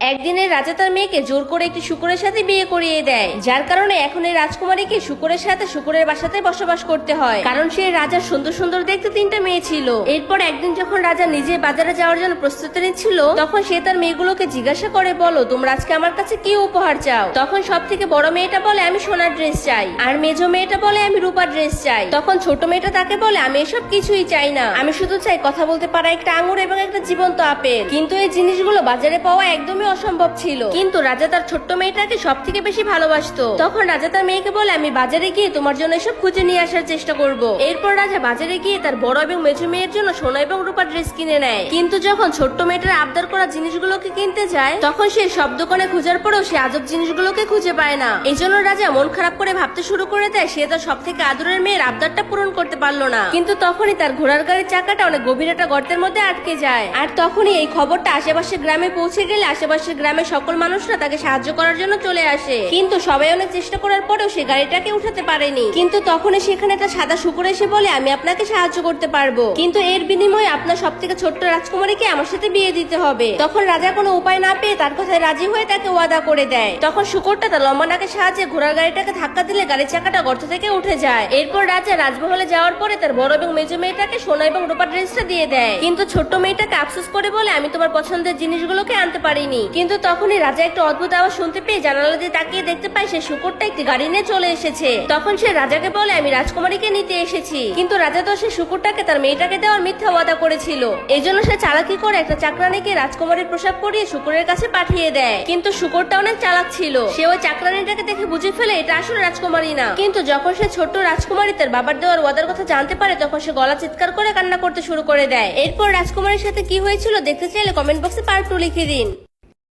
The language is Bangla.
একদিনের রাজা তার মেয়েকে জোর করে একটি শূকরের সাথে বিয়ে করিয়ে দেয়, যার কারণে এখন এই রাজকুমারীকে শূকরের সাথে শূকরের বাসাতে বসবাস করতে হয়, কারণ সে রাজার সুন্দর সুন্দর দেখতে তিনটা মেয়ে ছিল। এরপর একদিন যখন রাজা নিজে বাজারে যাওয়ার জন্য প্রস্তুতি নিচ্ছিল, তখন সে তার মেয়েগুলোকে জিজ্ঞাসা করে, বলো তোমরা আজকে আমার কাছে কি উপহার চাও? তখন সব থেকে বড় মেয়েটা বলে, আমি সোনার ড্রেস চাই। আর মেজো মেয়েটা বলে, আমি রূপার ড্রেস চাই। তখন ছোট মেয়েটা তাকে বলে, আমি এসব কিছুই চাই না, আমি শুধু চাই কথা বলতে পারা একটা আঙুর এবং একটা জীবন্ত আপেল। কিন্তু এই জিনিসগুলো বাজারে পাওয়া একদমই অসম্ভব ছিল। কিন্তু রাজা তার ছোট্ট মেয়েটাকে সব থেকে বেশি ভালোবাসতো। তখন রাজা তার মেয়েকে বলে, আমি বাজারে গিয়ে তোমার জন্য এসব খুঁজে নিয়ে আসার চেষ্টা করব। এরপর রাজা বাজারে গিয়ে তার বড় এবং মেজো মেয়ের জন্য সোনা এবং রূপার ড্রেস কিনে নেয়। কিন্তু যখন ছোট্ট মেয়েটার আবদার করা জিনিসগুলোকে কিনতে যায়, তখন সে সব দোকানে খোঁজার পরেও সে আজব জিনিসগুলোকে খুঁজে পায় না। এই জন্য রাজা মন খারাপ করে ভাবতে শুরু করে দেয় সে তার সব থেকে আদরের মেয়ের আবদারটা পূরণ করতে পারলো না। কিন্তু তখনই তার ঘোড়ার গাড়ির চাকাটা অনেক গভীর একটা গর্তের মধ্যে আটকে যায়। আর তখনই এই খবরটা আশেপাশের গ্রামে পৌঁছে গেলে আশেপাশের গ্রামের সকল মানুষরা তাকে সাহায্য করার জন্য চলে আসে। কিন্তু সবাই অনেক চেষ্টা করার পরেও সে গাড়িটাকে উঠাতে পারেনি। কিন্তু তখনই সেখানে একটা সাদা শূকর এসে বলে, আমি আপনাকে সাহায্য করতে পারবো, কিন্তু এর বিনিময়ে আপনার সব থেকে ছোট্ট রাজকুমারীকে আমার সাথে বিয়ে দিতে হবে। তখন রাজা কোনো উপায় না পেয়ে তার কথায় রাজি হয়ে তাকে ওয়াদা করে দেয়। তখন শূকরটা তার লম্বা নাকের সাহায্যে ঘোড়ার গাড়িটাকে ধাক্কা দিলে গাড়ির চাকাটা গর্ত থেকে উঠে যায়। এরপর রাজা রাজমহলে যাওয়ার পরে তার বড় এবং মেজো মেয়েটাকে সোনা এবং রূপার ড্রেসটা দিয়ে দেয়। কিন্তু ছোট্ট মেয়েটাকে আফসোস করে বলে, আমি তোমার পছন্দের জিনিসগুলোকে আনতে পারিনি। কিন্তু তখনই রাজা একটা অদ্ভুত আওয়াজ শুনতে পেয়ে জানালা দিয়ে তাকিয়ে দেখতে পায় সে শূকরটা একটি গাড়ি নিয়ে চলে এসেছে। তখন সে রাজাকে বলে, আমি রাজকুমারীকে নিতে এসেছি। কিন্তু রাজা তো সে শূকরটাকে তার মেয়েটাকে দেওয়ার মিথ্যা ওয়াদা করেছিল। এই জন্য সে চালাকি করে একটা চাকরানিকে রাজকুমারীর পোশাক পরিয়ে শূকরের কাছে পাঠিয়ে দেয়। কিন্তু শূকরটা অনেক চালাক ছিল, সে ওই চাকরানিটাকে দেখে বুঝে ফেলে এটা আসলে রাজকুমারী না। কিন্তু যখন সে ছোট্ট রাজকুমারী তার বাবার দেওয়ার ওয়াদার কথা জানতে পারে, তখন সে গলা চিৎকার করে কান্না করতে শুরু করে দেয়। এরপর রাজকুমারীর সাথে কি হয়েছিল দেখতে চাইলে কমেন্ট বক্সে পার্ট 2 লিখে দিন।